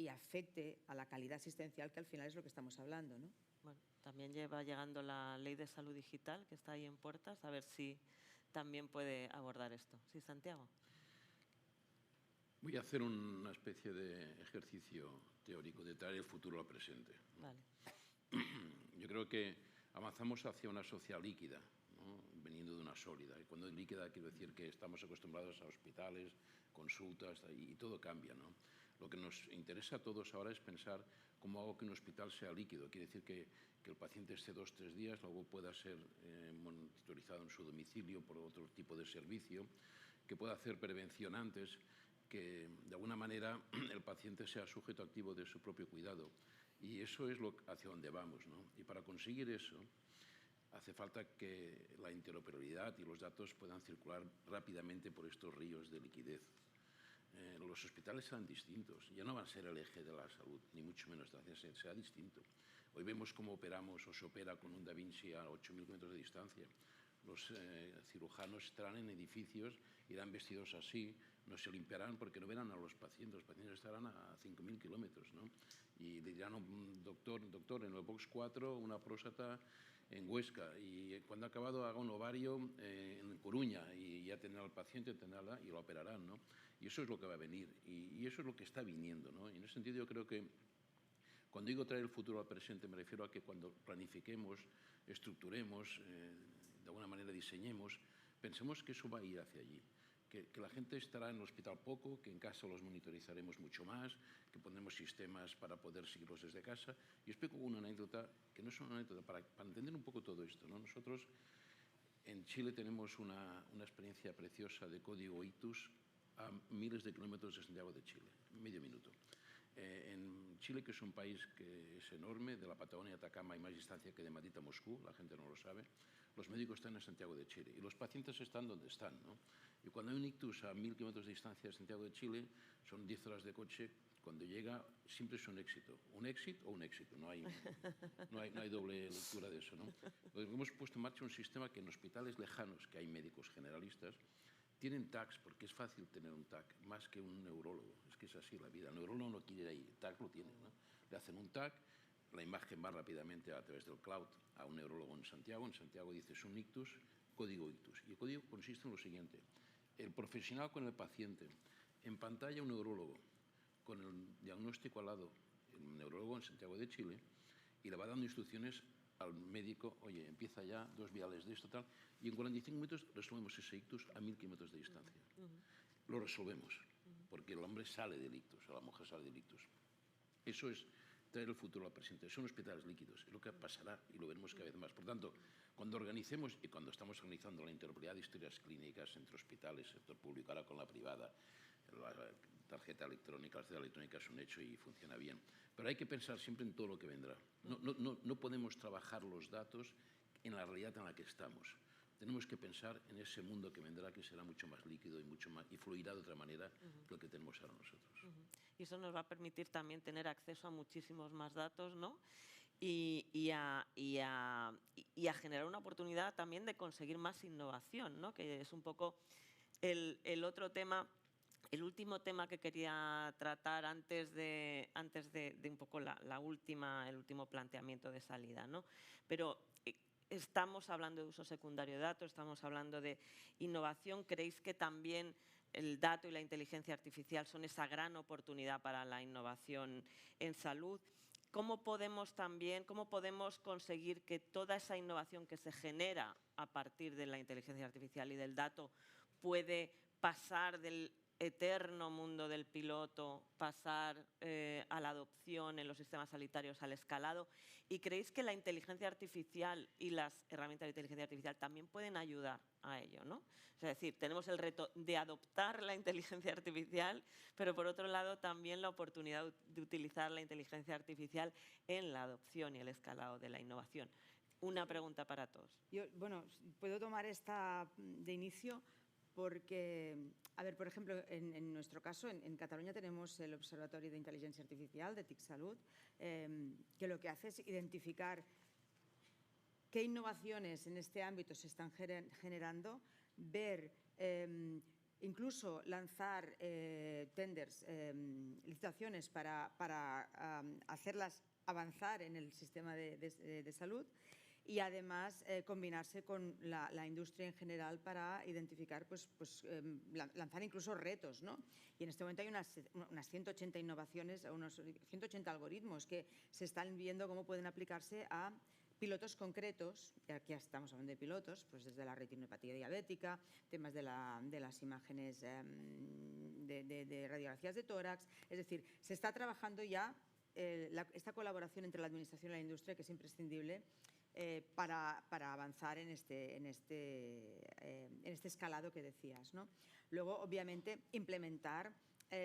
afecte a la calidad asistencial, que al final es lo que estamos hablando, ¿no? Bueno, también lleva llegando la Ley de Salud Digital, que está ahí en puertas, a ver si también puede abordar esto. ¿Sí, Santiago? Voy a hacer una especie de ejercicio teórico de traer el futuro al presente. Vale. Yo creo que avanzamos hacia una sociedad líquida, ¿no?, veniendo de una sólida. Y cuando es líquida quiero decir que estamos acostumbrados a hospitales, consultas y todo cambia, ¿no? Lo que nos interesa a todos ahora es pensar cómo hago que un hospital sea líquido. Quiere decir que el paciente esté 2 o 3 días, luego pueda ser monitorizado en su domicilio por otro tipo de servicio, que pueda hacer prevención antes, que de alguna manera el paciente sea sujeto activo de su propio cuidado. Y eso es hacia donde vamos, ¿no? Y para conseguir eso hace falta que la interoperabilidad y los datos puedan circular rápidamente por estos ríos de liquidez. Los hospitales serán distintos, ya no van a ser el eje de la salud, ni mucho menos, será distinto. Hoy vemos cómo operamos o se opera con un Da Vinci a 8.000 kilómetros de distancia. Los cirujanos estarán en edificios, irán vestidos así, no se limpiarán porque no verán a los pacientes estarán a 5.000 kilómetros, ¿no? Y le dirán a un doctor, en el box 4, una próstata en Huesca, y cuando ha acabado haga un ovario en Coruña, y ya tendrá al paciente, y lo operarán, ¿no? Y eso es lo que va a venir, y eso es lo que está viniendo, ¿no? Y en ese sentido yo creo que cuando digo traer el futuro al presente me refiero a que cuando planifiquemos, estructuremos, de alguna manera diseñemos, pensemos que eso va a ir hacia allí. Que la gente estará en el hospital poco, que en casa los monitorizaremos mucho más, que pondremos sistemas para poder seguirlos desde casa. Y explico una anécdota, que no es una anécdota, para entender un poco todo esto, ¿no? Nosotros en Chile tenemos una experiencia preciosa de código ITUS a miles de kilómetros de Santiago de Chile, medio minuto. En Chile, que es un país que es enorme, de la Patagonia a Atacama hay más distancia que de Madrid a Moscú, la gente no lo sabe, los médicos están en Santiago de Chile y los pacientes están donde están, ¿no? Y cuando hay un ictus a 1000 kilómetros de distancia de Santiago de Chile, son 10 horas de coche, cuando llega siempre es un éxito. Un éxito o un éxito, no hay doble lectura de eso, ¿no? Hemos puesto en marcha un sistema que en hospitales lejanos, que hay médicos generalistas, tienen TACs, porque es fácil tener un TAC, más que un neurólogo. Es que es así la vida. El neurólogo no quiere ir ahí, el TAC lo tiene, ¿no? Le hacen un TAC, la imagen va rápidamente a través del cloud a un neurólogo en Santiago dices un ictus, código ictus. Y el código consiste en lo siguiente: el profesional con el paciente, en pantalla un neurólogo, con el diagnóstico al lado, el neurólogo en Santiago de Chile, y le va dando instrucciones al médico, oye, empieza ya, 2 viales de esto, tal, y en 45 minutos resolvemos ese ictus a 1000 kilómetros de distancia. Lo resolvemos, porque el hombre sale del ictus, o la mujer sale del ictus. Eso es traer el futuro al presente. Son hospitales líquidos, es lo que pasará y lo veremos cada vez más. Por tanto, cuando organicemos y cuando estamos organizando la interoperabilidad de historias clínicas entre hospitales, sector público, ahora con la privada, la tarjeta electrónica, la receta electrónica es un hecho y funciona bien. Pero hay que pensar siempre en todo lo que vendrá. No podemos trabajar los datos en la realidad en la que estamos. Tenemos que pensar en ese mundo que vendrá, que será mucho más líquido y fluirá de otra manera que lo que tenemos ahora nosotros. Y eso nos va a permitir también tener acceso a muchísimos más datos, ¿no? Y a generar una oportunidad también de conseguir más innovación, ¿no? Que es un poco el otro tema, el último tema que quería tratar antes de un poco el último planteamiento de salida, ¿no? Pero estamos hablando de uso secundario de datos, estamos hablando de innovación. ¿Creéis que también el dato y la inteligencia artificial son esa gran oportunidad para la innovación en salud? ¿Cómo podemos conseguir que toda esa innovación que se genera a partir de la inteligencia artificial y del dato puede pasar del eterno mundo del piloto, pasar a la adopción en los sistemas sanitarios, al escalado? ¿Y creéis que la inteligencia artificial y las herramientas de inteligencia artificial también pueden ayudar a ello, ¿no? Es decir, tenemos el reto de adoptar la inteligencia artificial, pero por otro lado también la oportunidad de utilizar la inteligencia artificial en la adopción y el escalado de la innovación. Una pregunta para todos. Yo, bueno, puedo tomar esta de inicio porque, a ver, por ejemplo, en nuestro caso, en Cataluña tenemos el Observatorio de Inteligencia Artificial de TIC Salud, que lo que hace es identificar qué innovaciones en este ámbito se están generando, ver, incluso lanzar tenders, licitaciones para hacerlas avanzar en el sistema de salud, y además combinarse con la industria en general para identificar, lanzar incluso retos, ¿no? Y en este momento hay unas 180 innovaciones, unos 180 algoritmos que se están viendo cómo pueden aplicarse a pilotos concretos. Y aquí estamos hablando de pilotos, pues desde la retinopatía diabética, temas de las imágenes de radiografías de tórax. Es decir, se está trabajando ya esta colaboración entre la administración y la industria, que es imprescindible para avanzar en este escalado que decías, ¿no? Luego, obviamente, implementar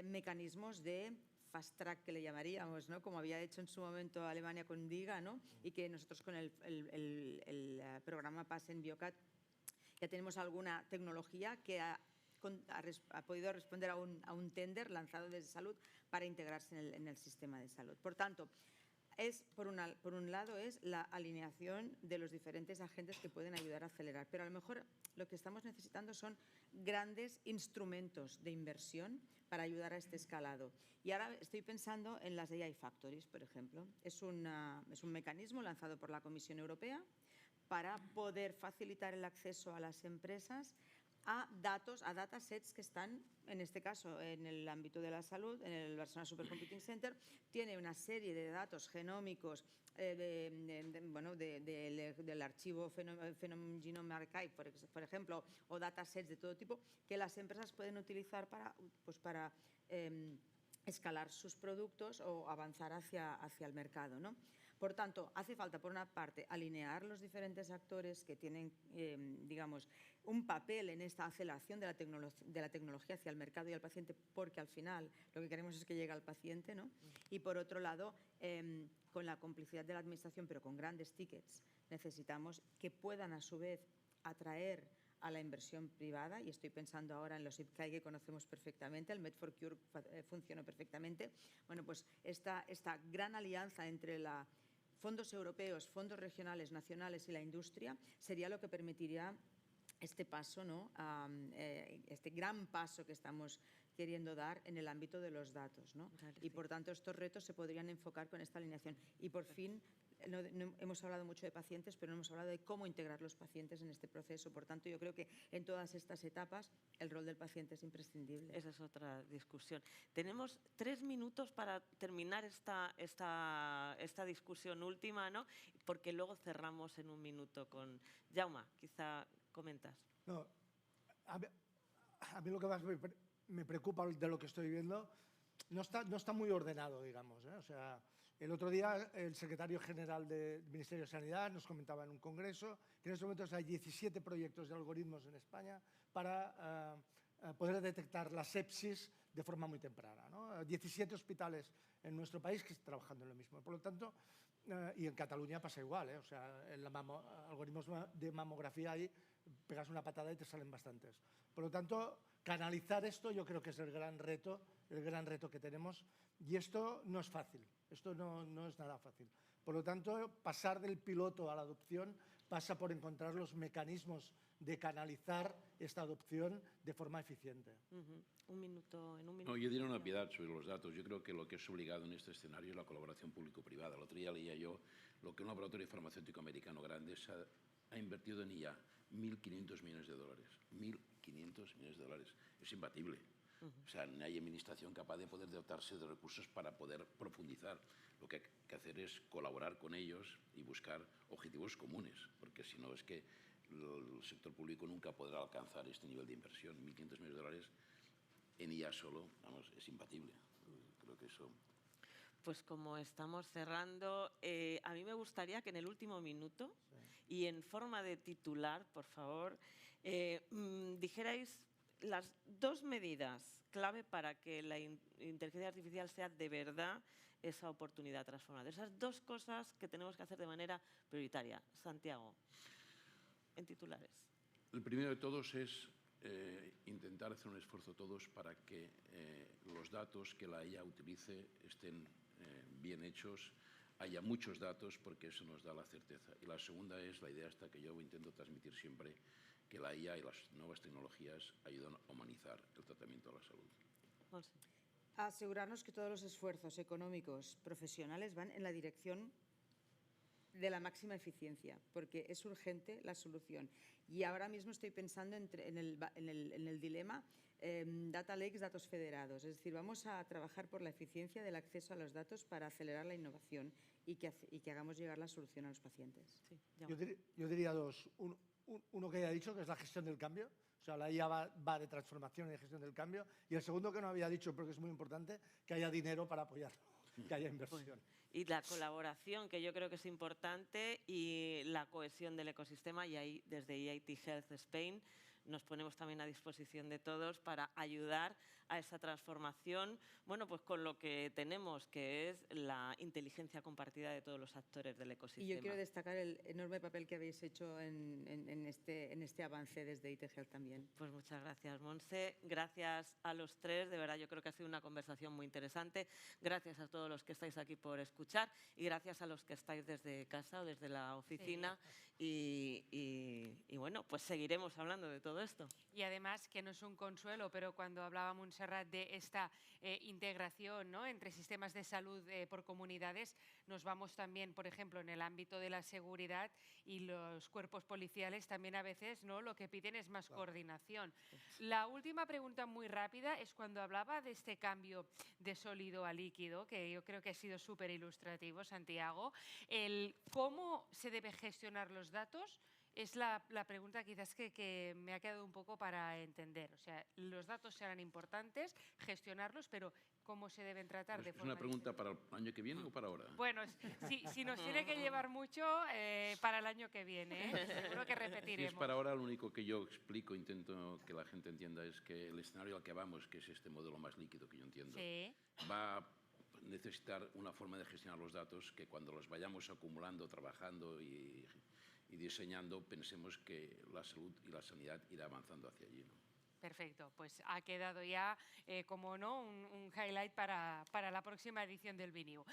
mecanismos de fast track, que le llamaríamos, ¿no? Como había hecho en su momento Alemania con DIGA, ¿no? Y que nosotros con el programa PAS en Biocat ya tenemos alguna tecnología que ha podido responder a un tender lanzado desde salud para integrarse en el sistema de salud. Por tanto, por un lado es la alineación de los diferentes agentes que pueden ayudar a acelerar, pero a lo mejor lo que estamos necesitando son grandes instrumentos de inversión para ayudar a este escalado. Y ahora estoy pensando en las AI Factories, por ejemplo. Es un mecanismo lanzado por la Comisión Europea para poder facilitar el acceso a las empresas a datasets que están, en este caso, en el ámbito de la salud, en el Barcelona Supercomputing Center. Tiene una serie de datos genómicos del archivo Phenome Genome Archive, por ejemplo, o datasets de todo tipo, que las empresas pueden utilizar para escalar sus productos o avanzar hacia el mercado, ¿no? Por tanto, hace falta, por una parte, alinear los diferentes actores que tienen, digamos, un papel en esta aceleración de la tecnología hacia el mercado y al paciente, porque al final lo que queremos es que llegue al paciente, ¿no? Y por otro lado, con la complicidad de la administración, pero con grandes tickets, necesitamos que puedan a su vez atraer a la inversión privada, y estoy pensando ahora en los IPCEI que conocemos perfectamente, el Med4Cure funcionó perfectamente. Bueno, pues esta gran alianza entre fondos europeos, fondos regionales, nacionales y la industria sería lo que permitiría este paso, ¿no? Este gran paso que estamos queriendo dar en el ámbito de los datos, ¿no? Y por tanto estos retos se podrían enfocar con esta alineación. Y por fin, no hemos hablado mucho de pacientes, pero no hemos hablado de cómo integrar los pacientes en este proceso. Por tanto, yo creo que en todas estas etapas el rol del paciente es imprescindible. Esa es otra discusión. Tenemos 3 minutos para terminar esta discusión última, ¿no? Porque luego cerramos en un minuto con Jaume. Quizá comentas. No, a mí lo que más me preocupa de lo que estoy viendo no está muy ordenado, digamos, ¿eh? O sea, el otro día el secretario general del Ministerio de Sanidad nos comentaba en un congreso que en estos momentos hay 17 proyectos de algoritmos en España para poder detectar la sepsis de forma muy temprana, ¿no? 17 hospitales en nuestro país que están trabajando en lo mismo. Por lo tanto, y en Cataluña pasa igual, ¿eh? O sea, en algoritmos de mamografía ahí pegas una patada y te salen bastantes. Por lo tanto, canalizar esto yo creo que es el gran reto que tenemos, y esto no es fácil, esto no es nada fácil. Por lo tanto, pasar del piloto a la adopción pasa por encontrar los mecanismos de canalizar esta adopción de forma eficiente. Un minuto. No, yo diría una piedad sobre los datos. Yo creo que lo que es obligado en este escenario es la colaboración público-privada. El otro día leía yo lo que un laboratorio farmacéutico americano grande ha invertido en IA 1.500 millones de dólares. 1.500 millones de dólares. Es imbatible. O sea, no hay administración capaz de poder dotarse de recursos para poder profundizar. Lo que hay que hacer es colaborar con ellos y buscar objetivos comunes, porque si no es que el sector público nunca podrá alcanzar este nivel de inversión. 1.500 millones de dólares en IA solo, vamos, es imbatible. Creo que eso... Pues como estamos cerrando, a mí me gustaría que en el último minuto y en forma de titular, por favor, dijerais las 2 medidas clave para que la inteligencia artificial sea de verdad esa oportunidad transformadora. Esas 2 cosas que tenemos que hacer de manera prioritaria. Santiago, en titulares. El primero de todos es intentar hacer un esfuerzo todos para que los datos que la IA utilice estén bien hechos, haya muchos datos, porque eso nos da la certeza. Y la segunda es la idea esta que yo intento transmitir siempre, que la IA y las nuevas tecnologías ayudan a humanizar el tratamiento de la salud. Asegurarnos que todos los esfuerzos económicos profesionales van en la dirección de la máxima eficiencia, porque es urgente la solución. Y ahora mismo estoy pensando en el dilema data lakes, datos federados. Es decir, vamos a trabajar por la eficiencia del acceso a los datos para acelerar la innovación y que hagamos llegar la solución a los pacientes. Sí, Yo diría 2. Uno que ya he dicho, que es la gestión del cambio. O sea, la IA va de transformación y de gestión del cambio. Y el segundo que no había dicho, porque es muy importante, que haya dinero para apoyarlo, que haya inversión. Y la colaboración, que yo creo que es importante, y la cohesión del ecosistema, y ahí desde EIT Health Spain nos ponemos también a disposición de todos para ayudar a esa transformación, bueno, pues con lo que tenemos, que es la inteligencia compartida de todos los actores del ecosistema. Y yo quiero destacar el enorme papel que habéis hecho en este avance desde EIT Health también. Pues muchas gracias, Montse. Gracias a los 3, de verdad yo creo que ha sido una conversación muy interesante. Gracias a todos los que estáis aquí por escuchar y gracias a los que estáis desde casa o desde la oficina. Sí. Y bueno, pues seguiremos hablando de todo esto. Y además, que no es un consuelo, pero cuando hablaba Montserrat de esta integración, ¿no?, entre sistemas de salud por comunidades, nos vamos también, por ejemplo, en el ámbito de la seguridad y los cuerpos policiales también a veces, ¿no?, lo que piden es más coordinación. La última pregunta muy rápida es cuando hablaba de este cambio de sólido a líquido, que yo creo que ha sido súper ilustrativo, Santiago, el cómo se debe gestionar los datos. Es la pregunta quizás que me ha quedado un poco para entender. O sea, los datos serán importantes, gestionarlos, pero ¿cómo se deben tratar de forma ¿Es una pregunta diferente? para el año que viene o para ahora? Bueno, si nos tiene que llevar mucho, para el año que viene, ¿eh? Seguro que Si repetiremos. es para ahora, lo único que yo explico, intento que la gente entienda, es que el escenario al que vamos, que es este modelo más líquido que yo entiendo, Sí. va a necesitar una forma de gestionar los datos que cuando los vayamos acumulando, trabajando y y diseñando, pensemos que la salud y la sanidad irá avanzando hacia allí, ¿no? Perfecto, pues ha quedado ya, como no, un highlight para la próxima edición del BNIU.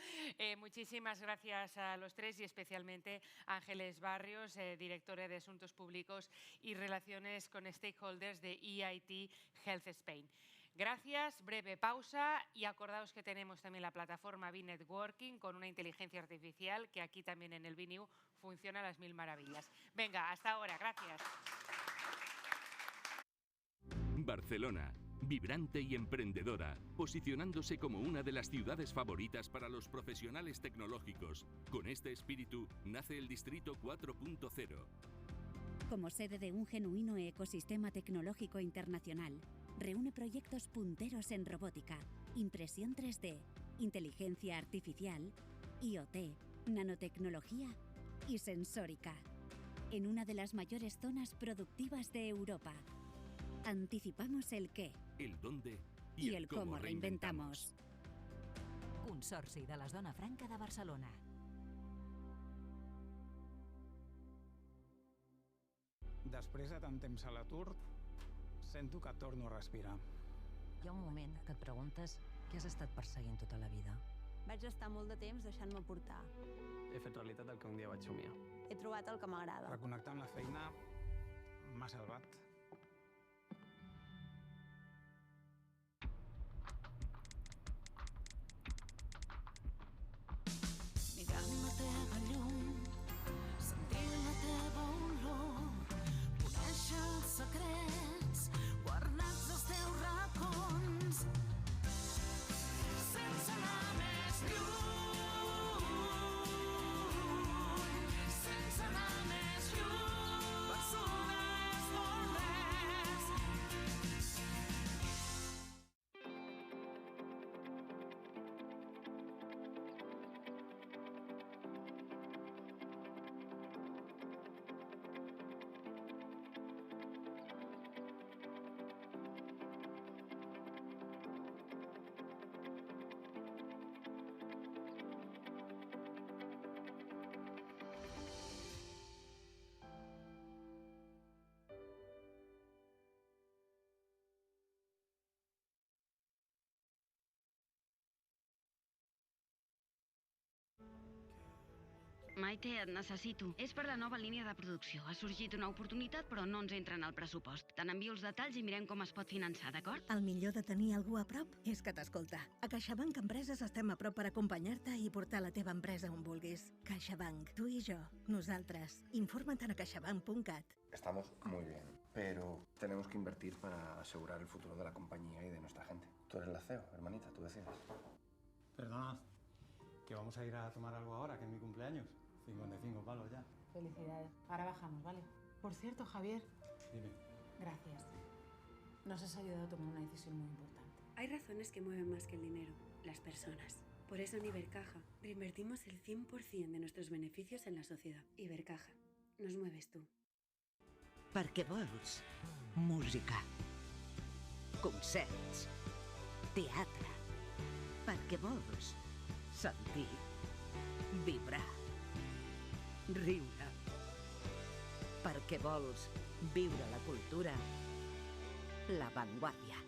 Muchísimas gracias a los tres y especialmente a Ángeles Barrios, directora de Asuntos Públicos y Relaciones con Stakeholders de EIT Health Spain. Gracias, breve pausa y acordaos que tenemos también la plataforma B-Networking con una inteligencia artificial que aquí también en el BNIU funciona a las mil maravillas. Venga, hasta ahora, gracias. Barcelona, vibrante y emprendedora, posicionándose como una de las ciudades favoritas para los profesionales tecnológicos. Con este espíritu nace el Distrito 4.0. Como sede de un genuino ecosistema tecnológico internacional, reúne proyectos punteros en robótica, impresión 3D, inteligencia artificial, IoT, nanotecnología y sensórica, en una de las mayores zonas productivas de Europa. Anticipamos el qué, El dónde i el cómo reinventamos. Consorci de la Zona Franca de Barcelona. Després de tant temps a l'atur, sento que torno a respirar. Hi ha un moment que et preguntes què has estat perseguint tota la vida. Vaig estar molt de temps deixant-me portar. He fet realitat el que un dia vaig somiar. He trobat el que m'agrada. Reconnectar amb la feina m'ha salvat. Mirant la teva llum, sentint la teva olor, conèixer els secrets guardats als teus racons, sense anar més lluny, sense anar més lluny. Barcelona és molt més. Maite, et necessito. És per la nova línia de producció. Ha sorgit una oportunitat, però no ens entra en el pressupost. Te n'envio els detalls i mirem com es pot finançar, d'acord? El millor de tenir algú a prop és que t'escolta. A CaixaBank Empreses estem a prop per acompanyar-te i portar la teva empresa on vulguis. CaixaBank, tu i jo, nosaltres. Informa't a caixabank.cat. Estamos muy bien, pero tenemos que invertir para asegurar el futuro de la compañía y de nuestra gente. Tú eres la CEO, hermanita, tú decides. Perdonad, que vamos a ir a tomar algo ahora, que es mi cumpleaños. 55 palos ya. Felicidades. Ahora bajamos, ¿vale? Por cierto, Javier. Dime. Gracias. Nos has ayudado a tomar una decisión muy importante. Hay razones que mueven más que el dinero, las personas. Por eso en Ibercaja reinvertimos el 100% de nuestros beneficios en la sociedad. Ibercaja, nos mueves tú. Perquè vols música, concerts, teatre. Perquè vols sentir, vibrar, riure. Perquè vols viure la cultura, La Vanguardia.